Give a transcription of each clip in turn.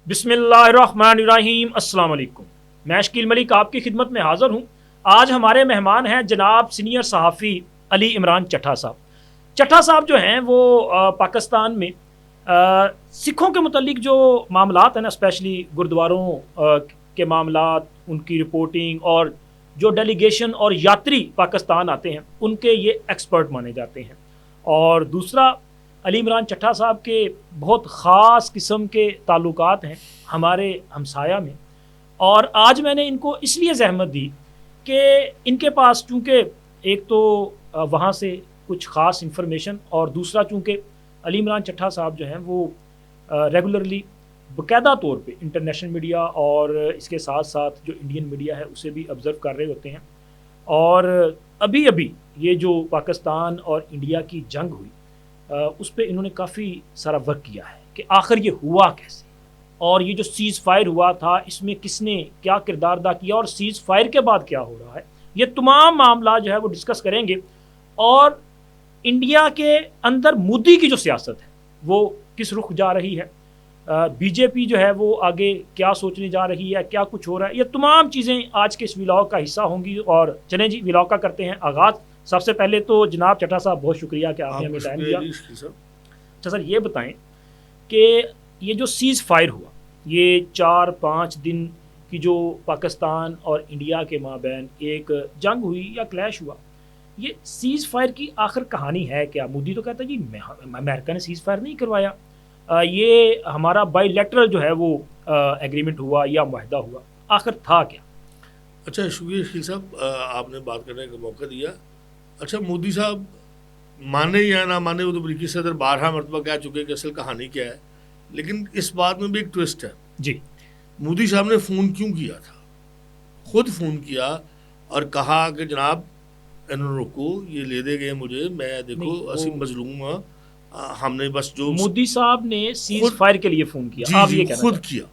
بسم اللہ الرحمن الرحیم۔ السلام علیکم، میں شکیل ملک آپ کی خدمت میں حاضر ہوں۔ آج ہمارے مہمان ہیں جناب سینئر صحافی علی عمران چٹھا صاحب۔ چٹھا صاحب جو ہیں وہ پاکستان میں سکھوں کے متعلق جو معاملات ہیں نا، اسپیشلی گردواروں کے معاملات، ان کی رپورٹنگ اور جو ڈیلیگیشن اور یاتری پاکستان آتے ہیں ان کے یہ ایکسپرٹ مانے جاتے ہیں۔ اور دوسرا، علی عمران چٹھا صاحب کے بہت خاص قسم کے تعلقات ہیں ہمارے ہمسایہ میں، اور آج میں نے ان کو اس لیے زحمت دی کہ ان کے پاس چونکہ ایک تو وہاں سے کچھ خاص انفارمیشن، اور دوسرا چونکہ علی عمران چٹھا صاحب جو ہیں وہ ریگولرلی باقاعدہ طور پہ انٹرنیشنل میڈیا اور اس کے ساتھ ساتھ جو انڈین میڈیا ہے اسے بھی آبزرو کر رہے ہوتے ہیں۔ اور ابھی یہ جو پاکستان اور انڈیا کی جنگ ہوئی اس پہ انہوں نے کافی سارا ورک کیا ہے کہ آخر یہ ہوا کیسے، اور یہ جو سیز فائر ہوا تھا اس میں کس نے کیا کردار ادا کیا، اور سیز فائر کے بعد کیا ہو رہا ہے۔ یہ تمام معاملات جو ہے وہ ڈسکس کریں گے، اور انڈیا کے اندر مودی کی جو سیاست ہے وہ کس رخ جا رہی ہے، بی جے پی جو ہے وہ آگے کیا سوچنے جا رہی ہے، کیا کچھ ہو رہا ہے، یہ تمام چیزیں آج کے اس ولاگ کا حصہ ہوں گی۔ اور چلیں جی ولاگ کا کرتے ہیں آغاز۔ سب سے پہلے تو جناب چٹھا صاحب بہت شکریہ کہ آپ نے ہمیں ٹائم دیا۔ اچھا سر، یہ بتائیں کہ یہ جو سیز فائر ہوا، یہ 4-5 دن کی جو پاکستان اور انڈیا کے مابین ایک جنگ ہوئی یا کلیش ہوا، یہ سیز فائر کی آخر کہانی ہے کیا؟ مودی تو کہتا ہے جی امریکہ نے سیز فائر نہیں کروایا، یہ ہمارا بائی لیٹرل جو ہے وہ ایگریمنٹ ہوا یا معاہدہ ہوا، آخر تھا کیا؟ اچھا، شکریہ شکیل صاحب، آپ نے بات کرنے کا موقع دیا۔ اچھا، مودی صاحب مانے یا نہ مانے، وہ تو امریکی صدر 12 مرتبہ کہہ چکے کہ اصل کہانی کیا ہے، لیکن اس بات میں بھی ایک ٹوسٹ ہے۔ جی، مودی صاحب نے فون کیوں کیا تھا؟ خود فون کیا اور کہا کہ جناب انہوں نے رکو، یہ لے دے گئے مجھے، میں دیکھو اسی مظلوم ہوں، ہم نے بس جو مودی صاحب نے سیز فائر کے لیے فون کیا، جی خود کیا،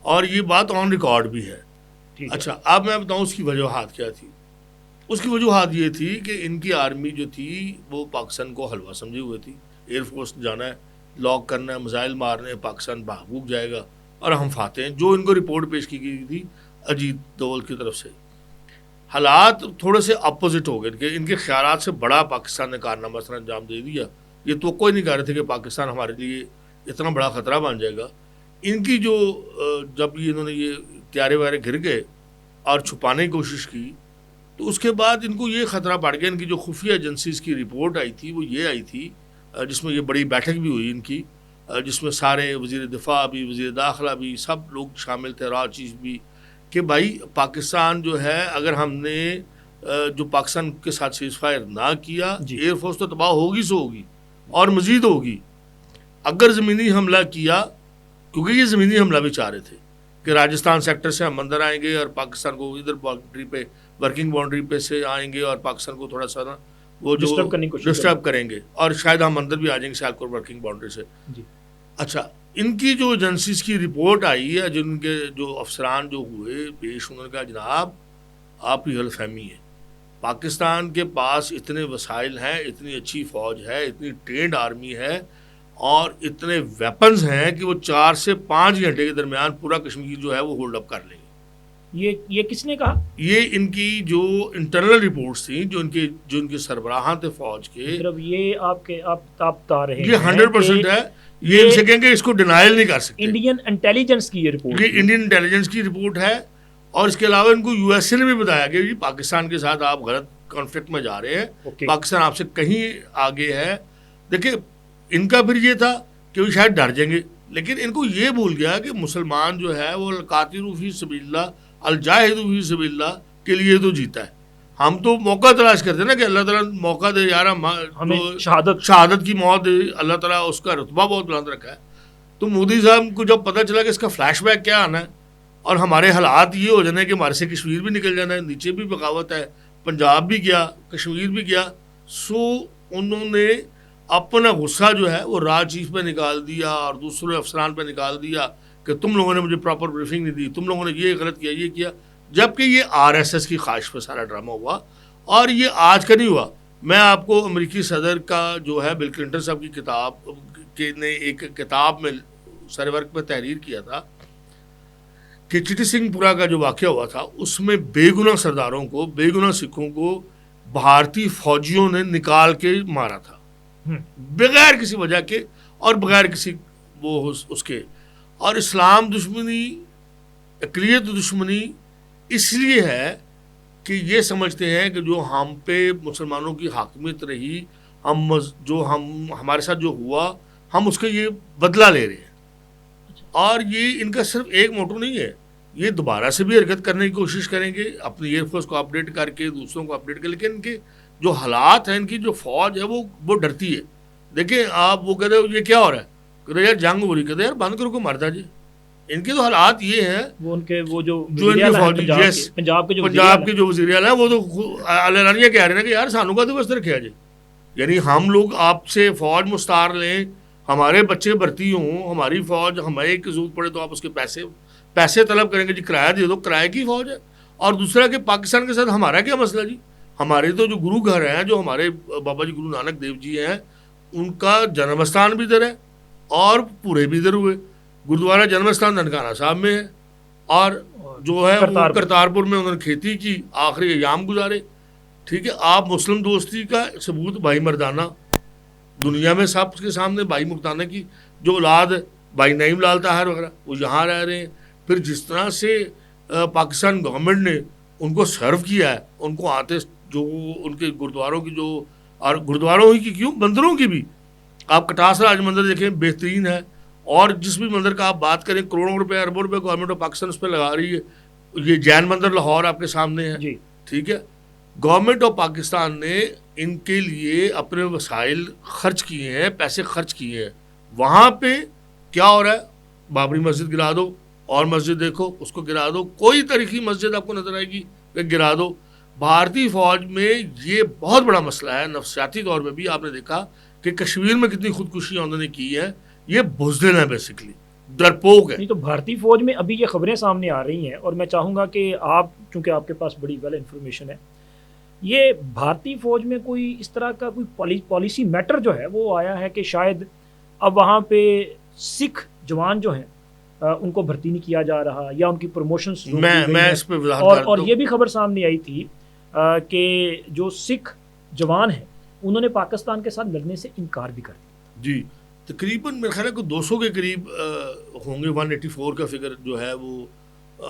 اور یہ بات آن ریکارڈ بھی ہے۔ اچھا، اب میں بتاؤں اس کی وجوہات کیا تھی۔ اس کی وجوہات یہ تھی کہ ان کی آرمی جو تھی وہ پاکستان کو حلوہ سمجھے ہوئے تھی، ایئر فورس جانا ہے، لاک کرنا ہے، میزائل مارنے، پاکستان بھاگ جائے گا اور ہم فاتح ہیں، جو ان کو رپورٹ پیش کی گئی تھی اجیت دوول کی طرف سے۔ حالات تھوڑے سے اپوزٹ ہو گئے کہ ان کے خیالات سے بڑا پاکستان نے کارنامہ سر انجام دے دیا۔ یہ توقع ہی نہیں کر رہے تھے کہ پاکستان ہمارے لیے اتنا بڑا خطرہ بن جائے گا۔ ان کی جو جب انہوں نے یہ تیارے وغیرہ گر گئے اور چھپانے کی کوشش کی، تو اس کے بعد ان کو یہ خطرہ بڑھ گیا۔ ان کی جو خفیہ ایجنسیز کی رپورٹ آئی تھی وہ یہ آئی تھی، جس میں یہ بڑی بیٹھک بھی ہوئی ان کی، جس میں سارے وزیر دفاع بھی، وزیر داخلہ بھی، سب لوگ شامل تھے، راہ چیز بھی، کہ بھائی پاکستان جو ہے اگر ہم نے جو پاکستان کے ساتھ سیز فائر نہ کیا، ایئر فورس تو تباہ ہوگی سو ہوگی اور مزید ہوگی۔ اگر زمینی حملہ کیا، کیونکہ یہ زمینی حملہ بھی چاہ رہے تھے کہ راجستھان سیکٹر سے ہم اندر آئیں گے اور پاکستان کو ادھر باؤنڈری پہ، ورکنگ باؤنڈری پہ سے آئیں گے اور پاکستان کو تھوڑا سا وہ جو ڈسٹرب کریں گے، اور شاید ہم اندر بھی آ جائیں گے سیالکوٹ ورکنگ باؤنڈری سے۔ اچھا، ان کی جو ایجنسیز کی رپورٹ آئی ہے، جن کے جو افسران جو ہوئے پیش، انہوں نے کہا جناب آپ کی غلط فہمی ہے، پاکستان کے پاس اتنے وسائل ہیں، اتنی اچھی فوج ہے، اتنی ٹرینڈ آرمی ہے، اور اتنے ویپنز ہیں کہ وہ 4 سے 5 گھنٹے کے درمیان پورا کشمیر جو ہے وہ ہولڈ اپ کر لیں گے۔ یہ کس نے کہا؟ یہ ان کی جو انٹرنل رپورٹس تھیں، جو ان کے سربراہاں تھے فوج کے، یہ آپ بتا رہے ہیں، یہ 100% ہے۔ یہ ان سے کہیں گے اس کو ڈینائل نہیں کر سکتے۔ انڈین انٹیلیجنس کی یہ رپورٹ، یہ انڈین انٹیلیجنس کی رپورٹ ہے، اور اس کے علاوہ ان کو یو ایس اے نے بھی بتایا کہ جی پاکستان کے ساتھ آپ غلط کانفلکٹ میں جا رہے ہیں، پاکستان آپ سے کہیں آگے ہے۔ دیکھیں، ان کا پھر یہ تھا کہ وہ شاید ڈر جائیں گے، لیکن ان کو یہ بھول گیا کہ مسلمان جو ہے وہ القاتل فی سبیل اللہ، الجاہد فی سبیل اللہ کے لیے تو جیتا ہے۔ ہم تو موقع تلاش کرتے ہیں نا کہ اللہ تعالیٰ موقع دے یار، ہمیں شہادت کی موت دے، اللہ تعالیٰ اس کا رتبہ بہت بلند رکھا ہے۔ تو مودی صاحب کو جب پتہ چلا کہ اس کا فلیش بیک کیا آنا ہے، اور ہمارے حالات یہ ہو جانا ہے کہ ہمارے سے کشمیر بھی نکل جانا ہے، نیچے بھی بغاوت ہے، پنجاب بھی گیا، کشمیر بھی گیا، سو انہوں نے اپنا غصہ جو ہے وہ راہ چیف پہ نکال دیا اور دوسرے افسران پہ نکال دیا کہ تم لوگوں نے مجھے پراپر بریفنگ نہیں دی، تم لوگوں نے یہ غلط کیا، یہ کیا، جبکہ یہ آر ایس ایس کی خواہش پہ سارا ڈرامہ ہوا۔ اور یہ آج کا نہیں ہوا، میں آپ کو امریکی صدر کا جو ہے بل کلنٹن صاحب کی کتاب نے ایک کتاب میں سر ورک پہ تحریر کیا تھا کہ چٹی سنگھ پورہ کا جو واقعہ ہوا تھا اس میں بے گناہ سرداروں کو، بے گناہ سکھوں کو بھارتی فوجیوں نے نکال کے مارا تھا بغیر کسی وجہ کے اور بغیر کسی وہ اس کے. اور اسلام دشمنی، اقلیت دشمنی اس لیے ہے کہ یہ سمجھتے ہیں کہ جو ہم پہ مسلمانوں کی حاکمیت رہی، ہمارے ساتھ جو ہوا ہم اس کا یہ بدلہ لے رہے ہیں. اور یہ ان کا صرف ایک موٹو نہیں ہے، یہ دوبارہ سے بھی حرکت کرنے کی کوشش کریں گے اپنی ایئر فورس کو اپڈیٹ کر کے، دوسروں کو اپڈیٹ کر. لیکن ان کے جو حالات ہیں، ان کی جو فوج ہے وہ ڈرتی ہے. دیکھیں آپ وہ کہتے ہیں یہ کیا ہو رہا ہے، کہتے یار جنگ ہو رہی، کہتے یار بند کرو کو مرتا جی. ان کے تو حالات یہ ہیں، وہ ان کے وہ جو ان کے فوجی پنجاب کے جو وزیر اعلیٰ ہیں وہ تو اعلانیہ کہہ رہے ہیں کہ یار سانوں کا تو بس رکھا جی. یعنی ہم لوگ آپ سے فوج مستعار لیں، ہمارے بچے بھرتی ہوں، ہماری فوج ہمیں کی ضرورت پڑے تو آپ اس کے پیسے طلب کریں گے جی، کرایہ دے دو، کرایہ کی فوج ہے. اور دوسرا کہ پاکستان کے ساتھ ہمارا کیا مسئلہ جی. ہمارے تو جو گرو گھر ہیں، جو ہمارے بابا جی گرو نانک دیو جی ہیں، ان کا جنم استھان بھی ادھر ہے اور پورے بھی ادھر ہوئے. گرودوارہ جنم استھان ننکانہ صاحب میں ہے، اور جو ہے وہ کرتارپور میں انہوں نے کھیتی کی، آخری ایام گزارے. ٹھیک ہے، آپ مسلم دوستی کا ثبوت بھائی مردانہ دنیا میں سب کے سامنے، بھائی مردانہ کی جو اولاد بھائی نعیم لال طاہر وغیرہ وہ یہاں رہ رہے ہیں. پھر جس طرح سے پاکستان گورنمنٹ نے ان کو سرو کیا ہے، ان کو آتے جو ان کے گرودواروں کی جو، اور گرودواروں ہی کی کیوں، مندروں کی بھی، آپ کٹاس راج مندر دیکھیں بہترین ہے. اور جس بھی مندر کا آپ بات کریں، کروڑوں روپے اربوں روپے گورنمنٹ آف پاکستان اس پہ لگا رہی ہے. یہ جین مندر لاہور آپ کے سامنے ہے جی. ٹھیک ہے، گورنمنٹ آف پاکستان نے ان کے لیے اپنے وسائل خرچ کیے ہیں، پیسے خرچ کیے ہیں. وہاں پہ کیا ہو رہا ہے، بابری مسجد گرا دو، اور مسجد دیکھو اس کو گرا دو، کوئی تاریخی مسجد آپ کو نظر آئے گی کہ گرا دو. بھارتی فوج میں یہ بہت بڑا مسئلہ ہے. نفسیاتی طور پہ بھی آپ نے دیکھا کہ کشمیر میں کتنی خودکشیاں انہوں نے کی ہے. یہ بزدل ہیں بیسیکلی، ڈرپوک ہے. نہیں تو بھارتی فوج میں ابھی یہ خبریں سامنے آ رہی ہیں، اور میں چاہوں گا کہ آپ، چونکہ آپ کے پاس بڑی ویل انفارمیشن ہے، یہ بھارتی فوج میں کوئی اس طرح کا کوئی پالیسی میٹر جو ہے وہ آیا ہے کہ شاید اب وہاں پہ سکھ جوان جو ہیں ان کو بھرتی نہیں کیا جا رہا، یا ان کی پروموشنز میں اس پہ وضاحت کرتا ہوں. اور یہ بھی خبر سامنے آئی تھی کہ جو سکھ جوان ہیں انہوں نے پاکستان کے ساتھ لڑنے سے انکار بھی کر دیا. جی، تقریباً میرے خیال ہے کہ 200 کے قریب ہوں گے. 184 کا فگر جو ہے وہ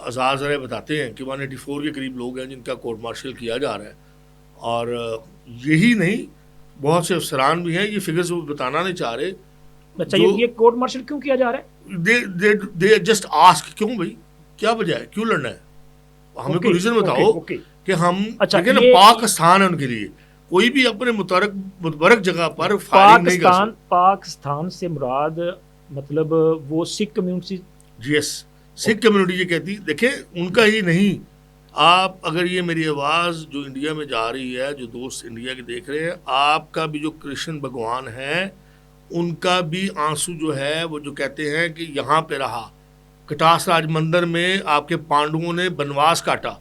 اعزاز رائے بتاتے ہیں کہ 184 کے قریب لوگ ہیں جن کا کورٹ مارشل کیا جا رہا ہے. اور یہی نہیں، بہت سے افسران بھی ہیں، یہ فگرز وہ بتانا نہیں چاہ رہے. اچھا، یہ کورٹ مارشل کیوں کیا جا رہا ہے؟ دے جسٹ آسک کیوں بھائی کیا وجہ ہے، کیوں لڑنا ہے، ہمیں کوئی ریزن بتاؤ کہ ہم پاکستان ہے ان کے لیے کوئی بھی اپنے متبرک جگہ پر فائرنگ نہیں کر سکتا. پاکستان سے مراد مطلب وہ سکھ کمیونٹی. یس، سکھ کمیونٹی یہ کہتی. دیکھیں ان کا ہی نہیں، آپ اگر یہ میری آواز جو انڈیا میں جا رہی ہے، جو دوست انڈیا کے دیکھ رہے ہیں، آپ کا بھی جو کرسچن بھگوان ہیں ان کا بھی آنسو جو ہے وہ جو کہتے ہیں کہ یہاں پہ رہا، کٹاس راج مندر میں آپ کے پانڈوؤں نے بنواس کاٹا،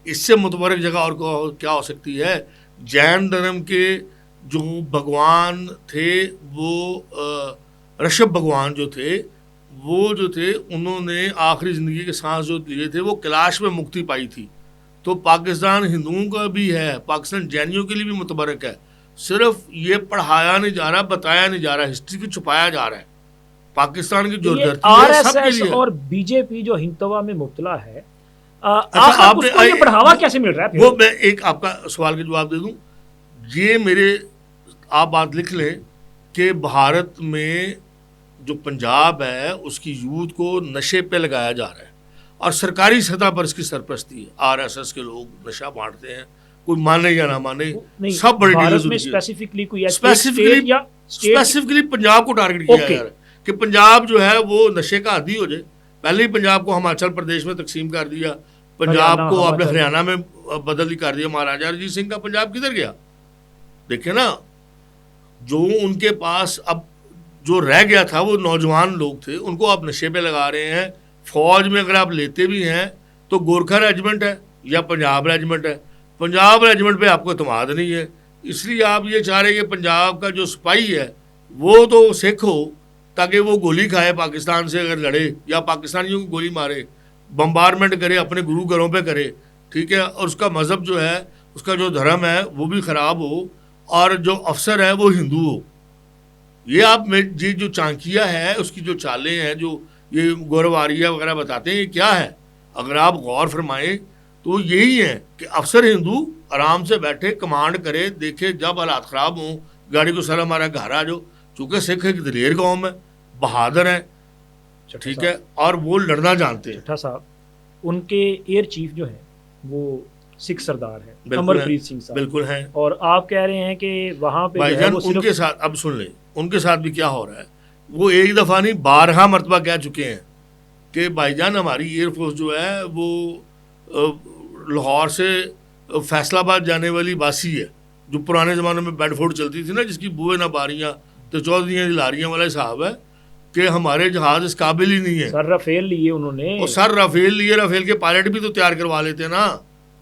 اس سے متبرک جگہ اور کیا ہو سکتی ہے. جین دھرم کے جو بھگوان تھے وہ رشب بھگوان جو تھے انہوں نے آخری زندگی کے سانس جو لیے تھے وہ کیلاش میں مکتی پائی تھی. تو پاکستان ہندوؤں کا بھی ہے، پاکستان جینیوں کے لیے بھی متبرک ہے. صرف یہ پڑھایا نہیں جا رہا، بتایا نہیں جا رہا، ہسٹری کو چھپایا جا رہا ہے. پاکستان کی جو دھرتی ہے سب کے لیے. اور بی جے پی جو ہندتوا میں مبتلا ہے، آپ کو یہ بڑھاوا کیسے مل رہا ہے؟ وہ میں ایک آپ کا سوال کا جواب دے دوں. یہ میرے آپ بات لکھ لیں کہ بھارت میں جو پنجاب ہے اس کی یوتھ کو نشے پہ لگایا جا رہا ہے، اور سرکاری سطح پر اس کی سرپرستی ہے. RSS کے لوگ نشہ بانٹتے ہیں، کوئی مانے یا نہ مانے، سب بڑے اسپیسیفکلی پنجاب کو ٹارگٹ کیا جا رہا ہے کہ پنجاب جو ہے وہ نشے کا عادی ہو جائے. پہلے ہی پنجاب کو ہماچل پردیش میں تقسیم کر دیا، پنجاب کو آپ نے ہریانہ میں بدل کر دیا. مہاراجہ رنجیت سنگھ کا پنجاب کدھر گیا؟ دیکھیں نا، جو ان کے پاس اب جو رہ گیا تھا وہ نوجوان لوگ تھے، ان کو آپ نشے پہ لگا رہے ہیں. فوج میں اگر آپ لیتے بھی ہیں تو گورکھا ریجمنٹ ہے یا پنجاب ریجمنٹ ہے. پنجاب ریجمنٹ پہ آپ کو اعتماد نہیں ہے، اس لیے آپ یہ چاہ رہے ہیں کہ پنجاب کا جو سپاہی ہے وہ تو سکھ ہو تاکہ وہ گولی کھائے پاکستان سے اگر لڑے، یا پاکستانیوں کو گولی مارے. بمبارمنٹ کرے اپنے گرو گھروں پہ کرے, ٹھیک ہے, اور اس کا مذہب جو ہے, اس کا جو دھرم ہے وہ بھی خراب ہو, اور جو افسر ہے وہ ہندو ہو. یہ آپ یہ جو چانکیا ہے اس کی جو چالیں ہیں, جو یہ گورواریہ وغیرہ بتاتے ہیں, یہ کیا ہے؟ اگر آپ غور فرمائیں تو یہی ہے کہ افسر ہندو آرام سے بیٹھے, کمانڈ کرے, دیکھے جب حالات خراب ہوں گاڑی کو سر ہمارا گھر آ جاؤ. چونکہ سکھ ایک دلیر قوم ہے, بہادر ہیں, ٹھیک ہے, اور وہ لڑنا جانتے ہیں. چٹھا صاحب, ان کے ایئر چیف جو ہیں وہ سکھ سردار ہیں, امر پریت سنگھ صاحب, بالکل ہیں, اور آپ کہہ رہے ہیں کہ وہاں پہ بھائی جان ان کے ساتھ, اب سن لیں ان کے ساتھ بھی کیا ہو رہا ہے. وہ ایک دفعہ نہیں 12 مرتبہ کہہ چکے ہیں کہ بھائی جان ہماری ایئر فورس جو ہے وہ لاہور سے فیصل آباد جانے والی باسی ہے, جو پرانے زمانے میں بیڈ فورڈ چلتی تھی نا, جس کی بوئے نہ باریاں تو چودھریاں لاریاں والا حساب ہے, کہ ہمارے جہاز اس قابل ہی نہیں ہے. سر رافیل لیے انہوں نے, اور سر رافیل لیے, رافیل کے پائلٹ بھی تو تیار کروا لیتے نا,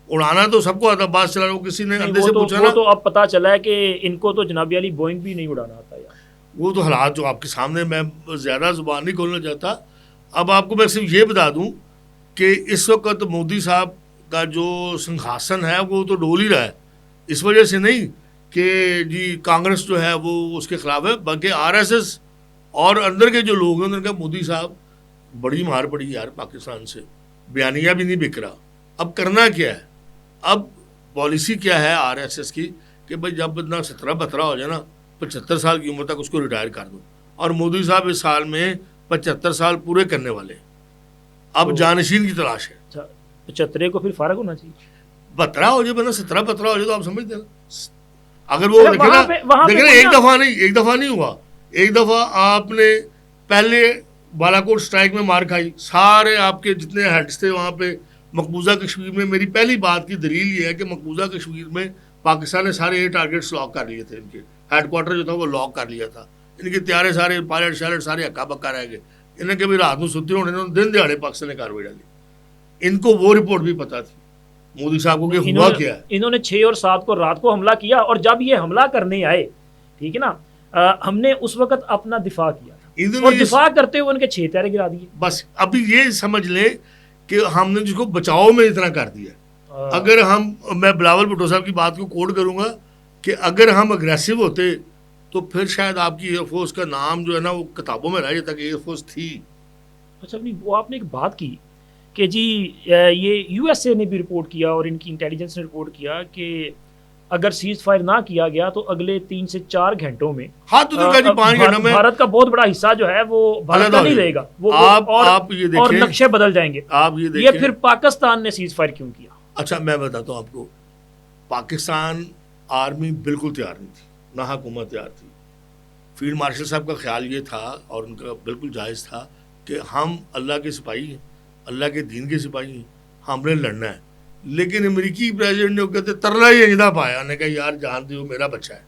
اڑانا تو سب کو آتا, بات چلا رہا, کسی نے اندھے سے پوچھا نا. وہ تو اب پتا چلا ہے کہ ان کو تو جناب علی بوئنگ بھی نہیں اڑانا آتا یار. وہ تو حالات جو آپ کے سامنے, میں زیادہ زبان نہیں کھولنا چاہتا. اب آپ کو میں صرف یہ بتا دوں کہ اس وقت مودی صاحب کا جو سنگھاسن ہے وہ تو ڈول ہی رہا ہے, اس وجہ سے نہیں کہ جی کانگریس جو ہے وہ اس کے خلاف ہے, بلکہ RSS اور اندر کے جو لوگ ہیں ان کا مودی صاحب بڑی مار پڑی یار پاکستان سے, بیانیہ بھی نہیں بک رہا. اب کرنا کیا ہے, اب پالیسی کیا ہے RSS کی کہ بھائی جب اتنا 17-12 ہو جائے نا, 75 سال کی عمر تک اس کو ریٹائر کر دو. اور مودی صاحب اس سال میں 75 سال پورے کرنے والے ہیں. اب جانشین کی تلاش ہے. 75 کو پھر فارغ ہونا چاہیے. 12 ہو جائے بنا 17-15 ہو جائے تو آپ سمجھتے ہیں نا. اگر وہ دیکھیں نا ایک دفعہ نہیں ہوا, ایک دفعہ آپ نے پہلے بالا کوٹ اسٹرائک میں مار کھائی, سارے آپ کے جتنے ہیڈس تھے وہاں پہ مقبوضہ کشمیر میں. میری پہلی بات کی دلیل یہ ہے کہ مقبوضہ کشمیر میں پاکستان نے سارے 8 ٹارگیٹس لاک کر لیے تھے. ان کے ہیڈ کوارٹر جو تھا وہ لاک کر لیا تھا. ان کے تیارے سارے پائلٹ شائلٹ سارے ہکا بکا رہ گئے. انہیں کبھی رات میں سوتے ہونے انہوں نے دن دیہاڑے پاکستان نے کاروائی ڈالی. ان کو وہ رپورٹ بھی پتا تھی مودی صاحب کو کہ ہوا کیا ہے. انہوں نے 6 اور 7 کو رات کو حملہ کیا, اور جب یہ حملہ کرنے آئے, ٹھیک ہے نا, ہم نے اس وقت اپنا دفاع کیا تھا, اور دفاع کرتے ہوئے ان کے 6 تیرے گرا دیے. بس ابھی یہ سمجھ لیں کہ ہم نے جس کو بچاؤ میں اتنا کر دیا. اگر میں بلاول بھٹو صاحب کی بات کو کوٹ کروں گا کہ اگر ہم اگریسو ہوتے تو پھر شاید آپ کی ایئر فورس کا نام جو ہے نا وہ کتابوں میں رہ جاتا کہ ایئر فورس تھی. اچھا, وہ آپ نے ایک بات کی کہ جی یہ USA نے بھی رپورٹ کیا اور ان کی انٹیلیجنس نے رپورٹ کیا کہ اگر سیز فائر نہ کیا گیا تو اگلے 3 سے 4 گھنٹوں میں بھارت کا بہت بڑا حصہ جو ہے وہ بھارت کا نہیں رہے گا, اور نقشے بدل جائیں گے. یہ پھر پاکستان نے سیز فائر کیوں کیا؟ اچھا میں بتاتا ہوں آپ کو. پاکستان آرمی بالکل تیار نہیں تھی, نہ حکومت تیار تھی. فیلڈ مارشل صاحب کا خیال یہ تھا, اور ان کا بالکل جائز تھا, کہ ہم اللہ کے سپاہی ہیں, اللہ کے دین کے سپاہی ہیں, ہم نے لڑنا ہے. لیکن امریکی پریزیڈنٹ نے کہتے ترلا ہی اجدا پایا, نے کہا یار جان دو میرا بچہ ہے,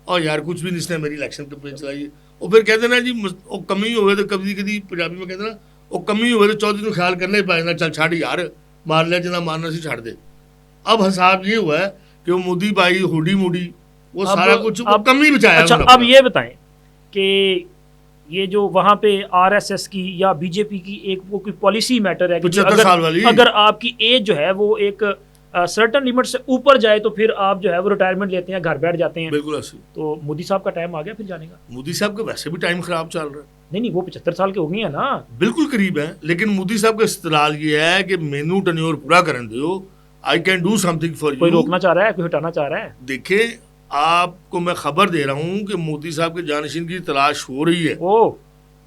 اور یار کچھ بھی نہیں اس نے میری الیکشن کمپین چلائی ہے. اور پھر کہتے نا جی وہ کمی ہوئے تو کبھی پنجابی میں کہتے نا وہ کمی ہوئے تو چودھری خیال کرنا ہی پائے نا, چل چھاڑ یار مار لیا جنا مارنا سی چھاڑ دے. اب حساب یہ ہوا ہے کہ وہ مودی بھائی ہوڈی موڈی وہ سارا کچھ کمی بچایا. اچھا اب یہ بتائیں کہ یہ جو وہاں پہ RSS کی یا BJP کی ایک وہ کوئی پالیسی میٹر ہے کہ اگر آپ کی ایج جو ہے وہ ایک سرٹن لیمٹ سے اوپر جائے تو پھر آپ جو ہے وہ ریٹائرمنٹ لیتے ہیں, گھر بیٹھ جاتے ہیں. بالکل ایسے. تو مودی صاحب کا ٹائم آ گیا پھر جانے کا. مودی صاحب کا ویسے بھی ٹائم خراب چل رہا ہے. نہیں وہ 75 سال کے ہو گئے ہیں نا, بالکل قریب ہے. لیکن مودی صاحب کا استدلال یہ ہے کہ مینو ٹنیور پورا کرن دیو, I can do something for you. کوئی روکنا چاہ رہا ہے, کوئی ہٹانا چاہ رہا ہے. دیکھیں آپ کو میں خبر دے رہا ہوں کہ مودی صاحب کے جانشین کی تلاش ہو رہی ہے.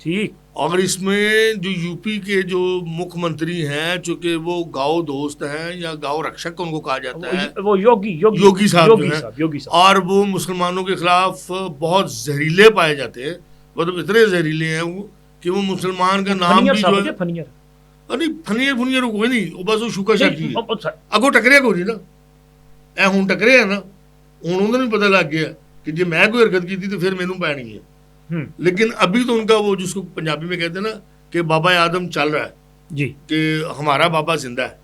ٹھیک. اور اس میں جو UP کے جو مکھ منتری ہیں, چونکہ وہ گاؤں دوست ہیں یا گاؤں رکشک ان کو کہا جاتا ہے, وہ یوگی صاحب, اور وہ مسلمانوں کے خلاف بہت زہریلے پائے جاتے ہیں. مطلب اتنے زہریلے ہیں وہ کہ وہ مسلمان کا نام بھی جو ہے فنیر کوئی نہیں, وہ بس وہ شوکا شکی ہے. اگو ٹکریا کوئی نہیں نا, اے ہوں ٹکرے ہے نا, ہوں انہوں نے پتہ لگ گیا کہ جی میں کوئی حرکت کی تھی تو پھر مینوں پینی ہے. لیکن ابھی تو ان کا وہ جس کو پنجابی میں کہتے ہیں نا کہ بابا آدم چل رہا ہے جی, کہ ہمارا بابا زندہ ہے,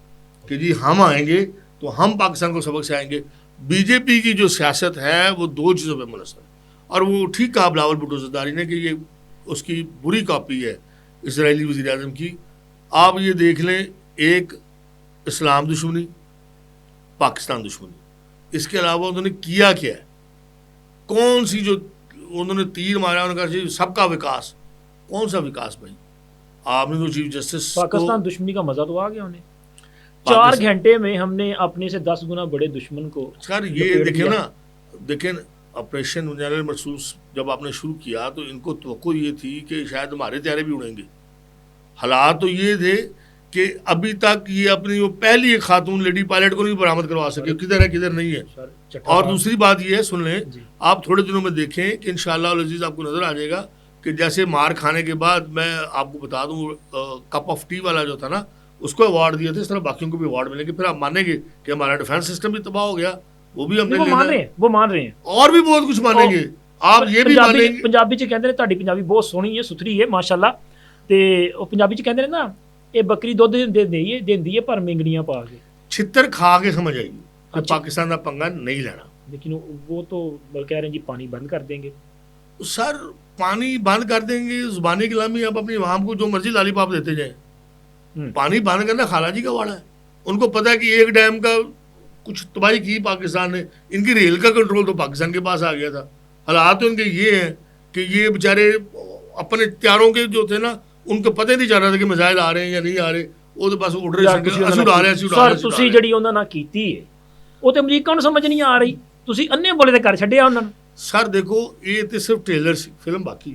کہ جی ہم آئیں گے تو ہم پاکستان کو سبق سے آئیں گے. BJP کی جو سیاست ہے وہ 2 چیزوں پہ منحصر ہے, اور وہ ٹھیک کہا بلاول بھٹو زرداری نے کہ یہ اس کی بری کاپی ہے اسرائیلی وزیر اعظم کی. آپ یہ دیکھ لیں ایک اسلام دشمنی، پاکستان دشمنی، اس کے علاوہ انہوں نے کیا کیا ہے؟ کون سی جو انہوں نے تیر مارا، انہوں نے کہا سب کا وکاس، کون سا وکاس بھائی؟ آپ نے تو چیف جسٹس پاکستان دشمنی کا مزہ تو آ گیا انہیں، 4 گھنٹے میں ہم نے اپنے سے 10 گنا بڑے دشمن کو سر یہ دیکھیں نا، دیکھیں آپریشن جنرل محسوس جب آپ نے شروع کیا تو ان کو توقع یہ تھی کہ شاید ہمارے طیارے بھی اڑیں گے. حالات تو یہ تھے کہ ابھی تک یہ اپنی وہ پہلی ایک خاتون لیڈی پائلٹ کو نہیں برآمد کروا سکے، کدھر ہے کدھر نہیں ہے. اور دوسری بات یہ ہے، سن لیں آپ تھوڑے دنوں میں دیکھیں کہ انشاءاللہ العزیز آپ کو نظر آ جائے گا کہ جیسے مار کھانے کے بعد میں آپ کو بتا دوں کپ آف ٹی والا جو تھا نا، اس کو ایوارڈ دیا تھا، اس طرح باقیوں کو بھی ایوارڈ ملیں گے. پھر آپ مانیں گے کہ ہمارا ڈیفینس سسٹم بھی تباہ ہو گیا، وہ بھی ہم نے وہ مان رہے ہیں اور بھی بہت کچھ مانیں گے. آپ یہ بھی مانیں گے. پنجابی چ کہندے نے تہاڈی پنجابی بہت سونی ہے، ستھری ہے ماشاءاللہ. تے او پنجابی چ کہندے نے نا، اے بکری دودھ دیندی ہے پر مینگڑیاں پا کے. چھتر کھا کے سمجھ آئیے کہ پاکستان کا پنگا نہیں لینا. لیکن وہ تو کہہ رہے ہیں جی پانی بند کر دیں گے. سر پانی بند کر دیں گے، زبانی کلامی آپ اپنی عوام کو جو مرضی لالی پاپ دیتے جائیں. پانی بند کرنا خالہ جی کا واڑا ہے. ان کو پتا ہے کہ ایک ڈیم کا کچھ تباہی کی پاکستان نے، ان کی ریل کا کنٹرول تو پاکستان کے پاس آ گیا تھا. حالات تو ان کے یہ ہیں کہ یہ بیچارے اپنے تیاروں کے جو تھے نا، ان کو پتہ نہیں چل رہا تھا کہ میزائل آ رہے ہیں یا نہیں آ رہے، وہ تو بس اڑ رہے سر. تسی جڑی انہاں نال کیتی ہے وہ تے امریکہ نوں سمجھ نہیں آ رہی، تسی اننے بولے تے کر چھڈیا انہاں. سر دیکھو یہ تو صرف ٹریلر سی، فلم باقی.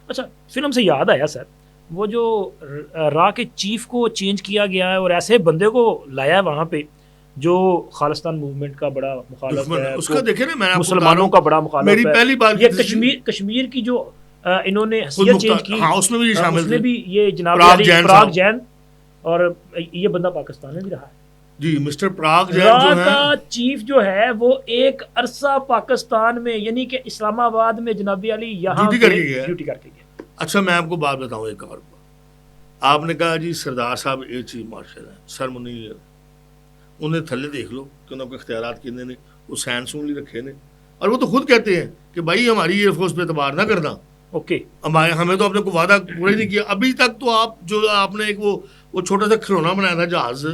اچھا فلم سے یاد آیا سر، وہ جو را کے چیف کو چینج کیا گیا ہے اور ایسے بندے کو لایا ہے وہاں پہ جو خالستان موومنٹ کا بڑا مخالف ہے، اس کا دیکھیں نا، میں مسلمانوں کا بڑا مخالف ہے. میری پہلی بات یہ کشمیر کی جو انہوں نے حیثیت چینج کی، اس میں بھی شامل اس میں بھی یہ جناب پراگ جین، اور یہ بندہ پاکستان میں بھی رہا ہے جی. مسٹر پراگ جین جو ہے کا چیف جو ہے، وہ ایک عرصہ پاکستان میں یعنی کہ اسلام آباد میں جنابی علی یہاں ڈیوٹی کر کے گیا. اچھا میں آپ کو بات بتاؤں ایک اور بات. آپ نے کہا جی سردار صاحب ایئر چیف مارشل ہیں، سر منیر، انہیں تھلے دیکھ لو کہ انہوں کو اختیارات کتنے نے، وہ سین سون لی رکھے نے، اور وہ تو خود کہتے ہیں کہ بھائی ہماری ایئر فورس پہ اعتبار نہ کرنا. اوکے ہمیں تو اپنے کو وعدہ پورا نہیں کیا ابھی تک. تو آپ نے ایک وہ چھوٹا سا کھلونا بنایا تھا جہاز،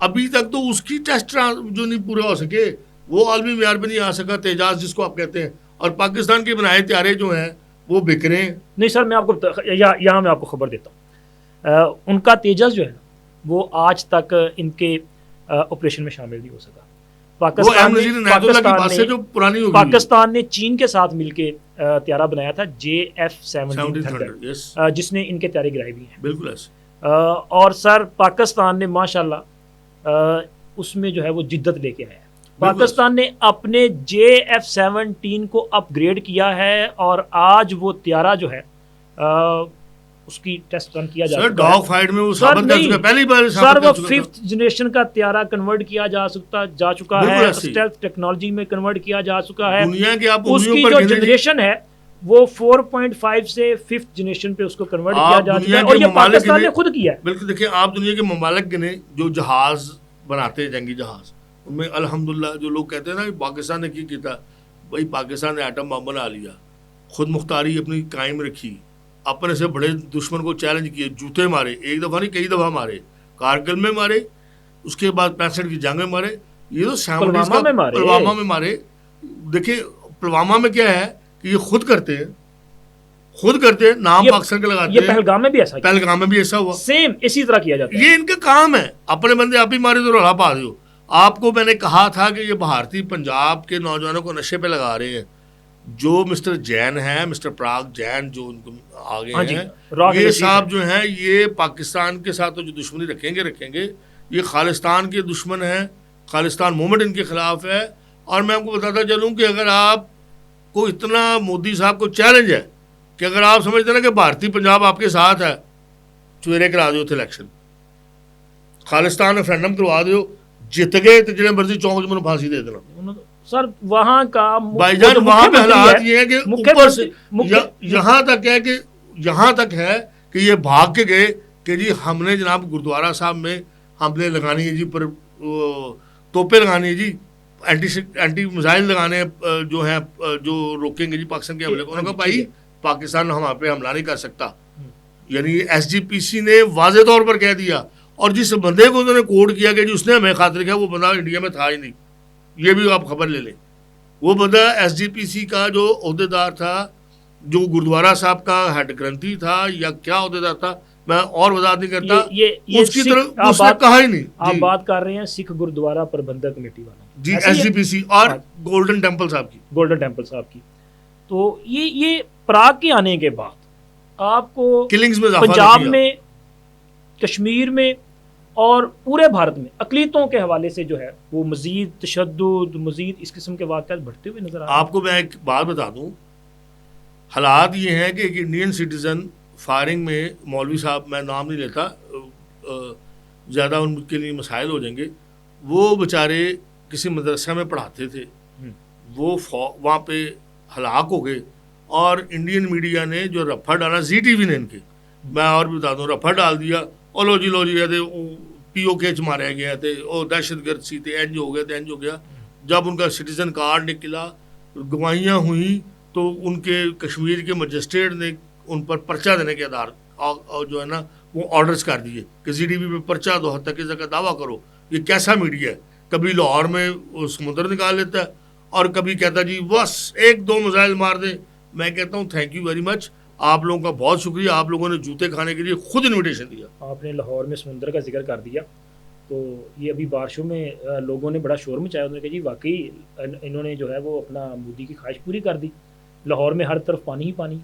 ابھی تک تو اس کی ٹیسٹ جو نہیں پورے ہو سکے، وہ عالمی معیار پہ نہیں آ سکا، تیجاز جس کو آپ کہتے ہیں. اور پاکستان کے بنائے طیارے جو ہیں وہ بک رہے ہیں. نہیں سر، میں آپ کو یہاں میں آپ کو خبر دیتا ہوں، ان کا تیجس جو ہے نا، وہ آج تک ان کے آپریشن میں شامل نہیں ہو سکا. پاکستان نے چین کے ساتھ مل کے طیارہ بنایا تھا JF-17 جس نے ان کے طیارے گرائے بھی ہیں. بالکل ایسے. اور سر پاکستان نے ماشاءاللہ اس میں جو ہے وہ جدت لے کے آیا ہے. پاکستان نے اپنے JF-17 کو اپ گریڈ کیا ہے، اور آج وہ طیارہ جو ہے اس کی ٹیسٹ رن کیا جا چکا ہے. ڈاگ فائٹ میں وہ ثابت کر چکا ہے، پہلی بار سر وہ 5th جنریشن کا طیارہ کنورٹ کیا جا چکا ہے، اسٹیلتھ ٹیکنالوجی میں کنورٹ کیا جا چکا ہے. اس کی جو جنریشن ہے وہ 4.5 سے 5th جنریشن پہ اس کو کنورٹ کیا جا چکا ہے، اور یہ پاکستان نے خود کیا ہے. بالکل. دیکھیں آپ دنیا کے ممالک نے جو جہاز بناتے ہیں، جنگی جہاز، ان میں الحمدللہ جو لوگ کہتے ہیں نا کہ پاکستان نے کیا بھائی پاکستان نے ایٹم بم بنا لیا، خود مختاری اپنی قائم رکھی، اپنے سے بڑے دشمن کو چیلنج کیے، جوتے مارے، ایک دفعہ نہیں کئی دفعہ مارے، کارگل میں مارے، اس کے بعد 65 کی جنگ میں مارے، یہ تو پلوامہ میں مارے. دیکھیں پلوامہ میں کیا ہے کہ یہ خود کرتے ہیں نام پاکستان کا لگاتے ہیں. پہلگام میں بھی ایسا ہوا، سیم اسی طرح کیا جاتا ہے. یہ ان کا کام ہے، اپنے بندے آپ ہی مارے تو رولا پا دو. آپ کو میں نے کہا تھا کہ یہ بھارتی پنجاب کے نوجوانوں کو نشے پہ لگا رہے ہیں. جو مسٹر جین ہیں، مسٹر پراگ جین جو ان کو آگے ہیں، یہ صاحب جو ہیں یہ پاکستان کے ساتھ جو دشمنی رکھیں گے، یہ خالستان کے دشمن ہیں، خالستان موومنٹ ان کے خلاف ہے. اور میں آپ کو بتاتا چلوں کہ اگر آپ کو اتنا مودی صاحب کو چیلنج ہے کہ اگر آپ سمجھتے نا کہ بھارتی پنجاب آپ کے ساتھ ہے، چویرے کرا دیو تھے الیکشن، خالستان ریفرینڈم کروا دیو، جت گئے تو جنہیں مرضی چونک میں پھانسی دے دینا. سر وہاں کا بھائی جان وہاں پہ حالات یہ ہے کہ اوپر سے یہاں تک ہے کہ یہ بھاگ کے گئے کہ جی ہم نے جناب گردوارہ صاحب میں ہم نے لگانی ہے جی پر توپیں لگانی ہے جی، اینٹی میزائل لگانے جو ہیں جو روکیں گے جی پاکستان کے حملے کو. انہوں نے کہا بھائی پاکستان ہمارے پہ حملہ نہیں کر سکتا. یعنی SGPC نے واضح طور پر کہہ دیا. اور جس بندے کو انہوں نے کوٹ کیا کہ جی اس نے ہمیں خاطر کیا، وہ بندہ انڈیا میں تھا ہی نہیں. یہ بھی آپ خبر لے لیں. وہ بندہ ایس جی پی سی کا جو عہدیدار تھا، جو گردوارا صاحب کا ہیڈ گرنتھی تھا یا کیا عہدیدار تھا، میں اور وضاحت نہیں کرتا، اس کی طرف اس نے کہا ہی نہیں. آپ بات کر رہے ہیں سکھ گردوارا پربندھک کمیٹی والا جی، ایس جی پی سی اور گولڈن ٹیمپل صاحب کی. تو یہ پراگ کے آنے کے بعد آپ کو کلنگز میں پنجاب میں، کشمیر میں اور پورے بھارت میں اقلیتوں کے حوالے سے جو ہے وہ مزید تشدد، مزید اس قسم کے واقعات بڑھتے ہوئے نظر آ رہے ہیں. آپ کو میں ایک بات بتا دوں، حالات یہ ہیں کہ ایک انڈین سٹیزن فائرنگ میں، مولوی صاحب میں نام نہیں لیتا، زیادہ ان کے لیے مسائل ہو جائیں گے، وہ بیچارے کسی مدرسہ میں پڑھاتے تھے، وہ وہاں پہ ہلاک ہو گئے. اور انڈین میڈیا نے جو رفع ڈالا، زی ٹی وی نے ان کے، میں اور بھی بتا دوں، رفع ڈال دیا، اور لو جی پی او کے مارے گئے تھے، وہ دہشت گرد سی تھے، اینج ہو گیا تھے، اینج ہو گیا. جب ان کا سٹیزن کارڈ نکلا، گواہیاں ہوئیں، تو ان کے کشمیر کے مجسٹریٹ نے ان پر پرچہ دینے کے اور جو ہے نا وہ آرڈرز کر دیے کہ زی ڈی بی پہ پرچہ دو، حد تک کا دعویٰ کرو. یہ کیسا میڈیا ہے؟ کبھی لاہور میں سمندر نکال لیتا ہے اور کبھی کہتا جی بس ایک دو میزائل مار دیں. میں کہتا ہوں تھینک یو ویری مچ، آپ لوگوں کا بہت شکریہ، آپ لوگوں نے جوتے کھانے کے لیے خود انویٹیشن دیا. آپ نے لاہور میں سمندر کا ذکر کر دیا، تو یہ ابھی بارشوں میں لوگوں نے بڑا شور مچایا، انہوں نے کہا جی واقعی انہوں نے جو ہے وہ اپنا مودی کی خواہش پوری کر دی، لاہور میں ہر طرف پانی ہی پانی.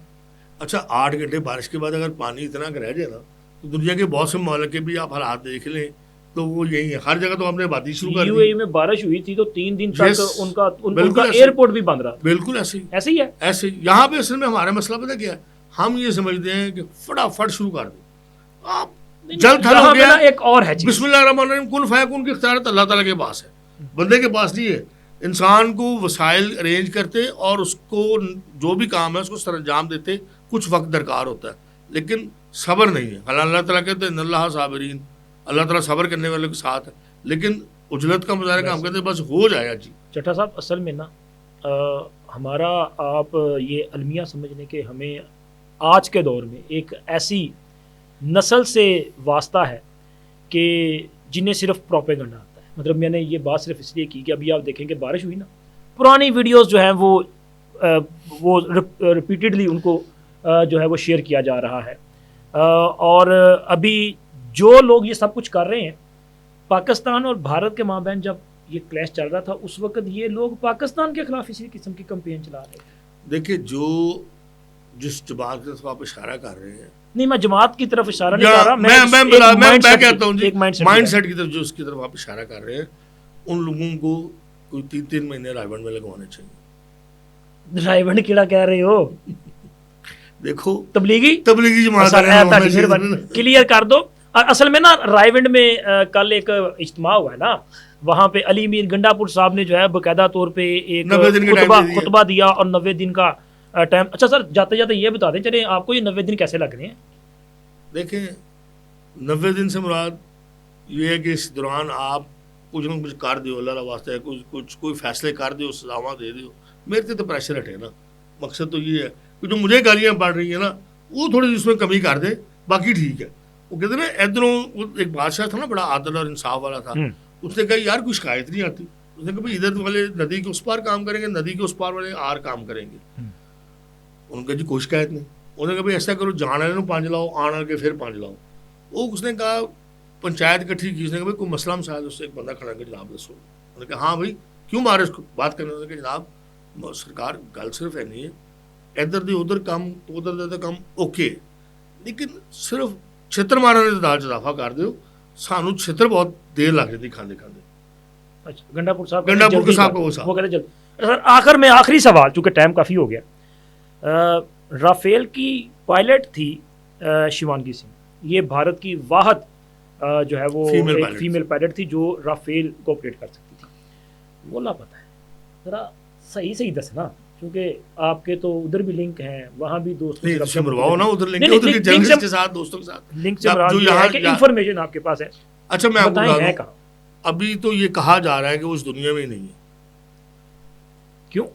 اچھا 8 گھنٹے بارش کے بعد اگر پانی اتنا رہ جائے نا، تو دنیا کے بہت سے ممالک کے بھی آپ حالات دیکھ لیں تو وہ یہی ہے. ہر جگہ تو ہم نے آبادی شروع کر دی. یو اے میں بارش ہوئی تھی تو 3 دن تک ان کا ایئرپورٹ بھی بند رہا. بالکل ایسے ہی ہے. ایسے یہاں پہ اصل میں ہمارا مسئلہ پتہ کیا ہے، ہم یہ سمجھتے ہیں کہ فٹافٹ شروع کر دیں. آپ جلد تھل ہو گیا. ایک اور ہے بسم اللہ الرحمن الرحیم، کن فیکون کی اختیارات اللہ تعالیٰ کے پاس ہے، بندے کے پاس نہیں ہے. انسان کو وسائل ارینج کرتے اور اس کو جو بھی کام ہے اس کو سر انجام دیتے، کچھ وقت درکار ہوتا ہے، لیکن صبر نہیں ہے. اللہ تعالیٰ کہتے ہیں ان اللہ صابرین، اللہ تعالیٰ صبر کرنے والے کے ساتھ ہے، لیکن اجلت کا مظاہرہ کام کرتے بس ہو جائے گا. جی چٹھا صاحب، اصل میں نا ہمارا آپ یہ المیہ سمجھنے کے ہمیں آج کے دور میں ایک ایسی نسل سے واسطہ ہے کہ جنہیں صرف پروپیگنڈا آتا ہے. مطلب میں نے یہ بات صرف اس لیے کی کہ ابھی آپ دیکھیں کہ بارش ہوئی نا، پرانی ویڈیوز جو ہیں وہ ریپیٹڈلی ان کو جو ہے وہ شیئر کیا جا رہا ہے. اور ابھی جو لوگ یہ سب کچھ کر رہے ہیں، پاکستان اور بھارت کے مابین جب یہ کلیش چل رہا تھا اس وقت یہ لوگ پاکستان کے خلاف اسی قسم کی کمپین چلا رہے ہیں. دیکھیں جس جماعت کی طرف آپ اشارہ کر رہے ہیں، نہیں میں جماعت کی طرف اشارہ نہیں کر رہا، میں کہتا ہوں جی مائنڈ سیٹ کی طرف جو اس کی طرف آپ اشارہ کر رہے ہیں، ان لوگوں کو کوئی 3 مہینے رائے بند میں لگوانے چاہیے. رائے بند کیڑا کہہ رہے ہو؟ دیکھو تبلیغی جماعت کلیئر کر دو. اصل میں نا رائے ونڈ میں کل ایک اجتماع ہوا ہے نا، وہاں پہ علی میر گنڈا پور صاحب نے جو ہے باقاعدہ طور پہ ایک خطبہ دیا اور 90 دن کا ٹائم. اچھا سر، جاتے جاتے یہ بتا دیں چلیں آپ کو یہ 90 دن کیسے لگ رہے ہیں؟ دیکھیں 90 دن سے مراد یہ ہے کہ اس دوران آپ کچھ نہ کچھ کر دیو، اللہ واسطے کوئی فیصلے کر دیو، سزاواں دے دیو. میرے تو پریشر ہٹے نا، مقصد تو یہ ہے کہ جو مجھے گالیاں پڑ رہی ہیں نا وہ تھوڑی سی اس میں کمی کر دے، باقی ٹھیک ہے. وہ کہتے ہیں نا ادھروں ایک بادشاہ تھا نا بڑا عادل اور انصاف والا تھا، اس نے کہا یار کوئی شکایت نہیں آتی. اس نے کہا بھائی ادھر والے ندی کے اس پار کام کریں گے، ندی کے اس پار والے آر کام کریں گے. انہوں نے کہا جی کوئی شکایت نہیں. انہوں نے کہا بھائی ایسا کرو، جان والے 5 لاؤ، آن والے کے پھر 5 لاؤ. وہ اس نے کہا پنچایت کٹھی کی، اس نے کہا بھائی کوئی مسئلہ مسائل، اس سے ایک بندہ کھڑا کر جناب دسو. انہوں نے کہا ہاں بھائی کیوں مارے اس کو، بات کرنے. انہوں نے کہا جناب سرکار گل صرف ہے نہیں ہے، ادھر دی ادھر کم تو ادھر دے کم اوکے، لیکن صرف چھتر مارنے کی تعداد اضافہ کر دیو، سانو چھتر بہت دیر لگ جاتی کھاندے کھاندے. اچھا گنڈا پور صاحب وہ کہتے جلد. سر آخر میں آخری سوال، چونکہ ٹائم کافی ہو گیا، رافیل کی پائلٹ تھی شیوانگی سنگھ، یہ بھارت کی واحد جو ہے وہ فیمیل پائلٹ تھی جو رافیل کو آپریٹ کر سکتی تھی. وہ لاپتہ ہے. ذرا صحیح دسنا، کیونکہ آپ کے تو ادھر بھی لنک ہیں، وہاں بھی دوستوں سے مرواؤ نا، ادھر لنک ہے، ادھر کے جرنلسٹ کے ساتھ، دوستوں کے ساتھ لنک سے مراد یہ ہے کہ انفارمیشن آپ کے پاس ہے. اچھا میں آپ کو بتا دوں، ابھی تو یہ کہا جا رہا ہے کہ وہ اس دنیا میں ہی نہیں ہے. کیوں؟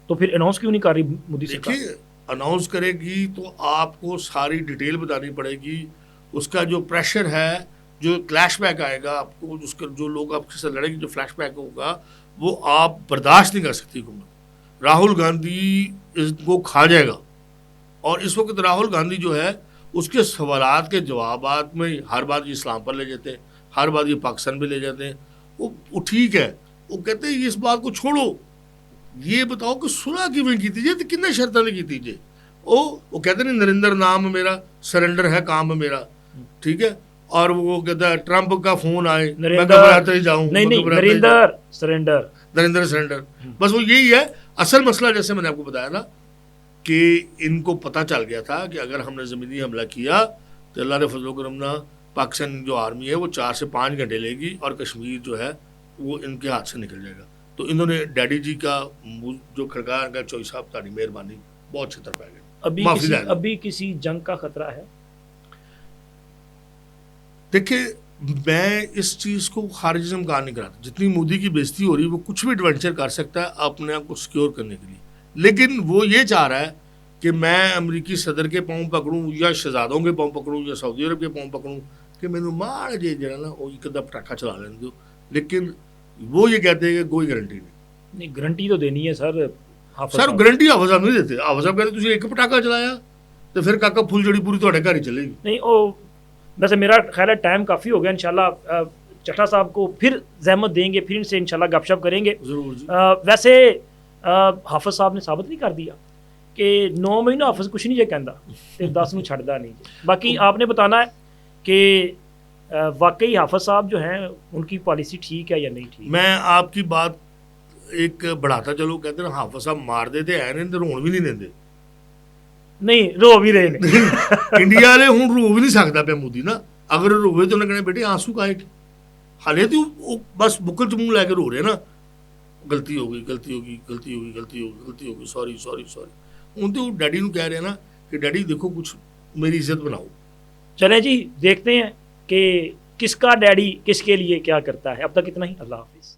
تو پھر اناؤنس کیوں نہیں کر رہی مودی سرکار؟ دیکھیے اناؤنس کرے گی تو آپ کو ساری ڈیٹیل بتانی پڑے گی، اس کا جو پریشر ہے جو کلیش بیک آئے گا آپ کو، جو لوگ آپ کے ساتھ لڑیں گے، جو فلیش بیک ہوگا وہ آپ برداشت نہیں کر سکتی حکومت. راہل گاندھی اس کو کھا جائے گا. اور اس وقت راہل گاندھی جو ہے اس کے سوالات کے جوابات میں ہر بات یہ اسلام پر لے جاتے ہیں، ہر بات یہ پاکستان پہ لے جاتے ہیں. وہ ٹھیک ہے، وہ کہتے ہیں اس بات کو چھوڑو، یہ بتاؤ کہ صلح کیویں کیتی جائے، تو کنے شرطاں نے کیتی جائے. وہ کہتے ہیں نریندر نام میرا، سرنڈر ہے کام میرا، ٹھیک ہے. اور وہ کہتا ہے ٹرمپ کا فون آئے میں گھبراتا ہی جاؤں. نہیں نریندر سرنڈر. بس وہ یہی ہے اصل مسئلہ. جیسے میں نے آپ کو بتایا نا کہ ان کو پتہ چل گیا تھا کہ اگر ہم نے زمینی حملہ کیا تو اللہ نے فضل و کرم نہ پاکستان جو آرمی ہے وہ 4 سے 5 گھنٹے لے گی اور کشمیر جو ہے وہ ان کے ہاتھ سے نکل جائے گا. تو انہوں نے ڈیڈی جی کا جو کھڑکا کا چوئی صاحب تاری مہربانی بہت چھتر پہ گئے. ابھی کسی جنگ کا خطرہ ہے؟ دیکھیں میں اس چیز کو خارج سے امکان نہیں کراتا. جتنی مودی کی بےزتی ہو رہی ہے وہ کچھ بھی ایڈونچر کر سکتا ہے اپنے آپ کو سیکیور کرنے کے لیے، لیکن وہ یہ چاہ رہا ہے کہ میں امریکی صدر کے پاؤں پکڑوں یا شہزادوں کے پاؤں پکڑوں یا سعودی عرب کے پاؤں پکڑوں کہ میں نے مار جے جڑا نا وہ ایک ادھا پٹاخہ چلا لیں دو. لیکن وہ یہ کہتے ہیں کہ کوئی گارنٹی نہیں. گارنٹی تو دینی ہے سر. گارنٹی حافظ صاحب نہیں دیتے. حافظ صاحب کہتے تجھے ایک پٹاخہ چلایا تو پھر کاکا پھول جڑی پوری تھوڑے گھر ہی چلے گی. نہیں ویسے میرا خیال ہے ٹائم کافی ہو گیا. انشاءاللہ چٹھا صاحب کو پھر زحمت دیں گے، پھر ان سے انشاءاللہ گپ شپ کریں گے. ضرور جی. ویسے حافظ صاحب نے ثابت نہیں کر دیا کہ 9 مہینہ حافظ کچھ نہیں جے کہندا تے 10 نو چھڑدا نہیں. باقی آپ نے بتانا ہے کہ واقعی حافظ صاحب جو ہیں ان کی پالیسی ٹھیک ہے یا نہیں ٹھیک. میں آپ کی بات ایک بڑھاتا چلو. کہتے ہیں حافظ صاحب مار دیتے ہیں نہیں رون بھی نہیں دیندے. نہیں رو بھی رہے ہیں انڈیا والے ہوں رو بھی نہیں سکتا پہ مودی نا. اگر روے تو انہیں کہنا بیٹے آنسو کائے حالے تو بس بکل چ منہ لے کے رو رہے نا. غلطی ہو گئی سوری. ہوں تو ڈیڈی نو کہہ رہے ہیں نا کہ ڈیڈی دیکھو کچھ میری عزت بناؤ. چلیں جی دیکھتے ہیں کہ کس کا ڈیڈی کس کے لیے کیا کرتا ہے. اب تک اتنا ہی. اللہ حافظ.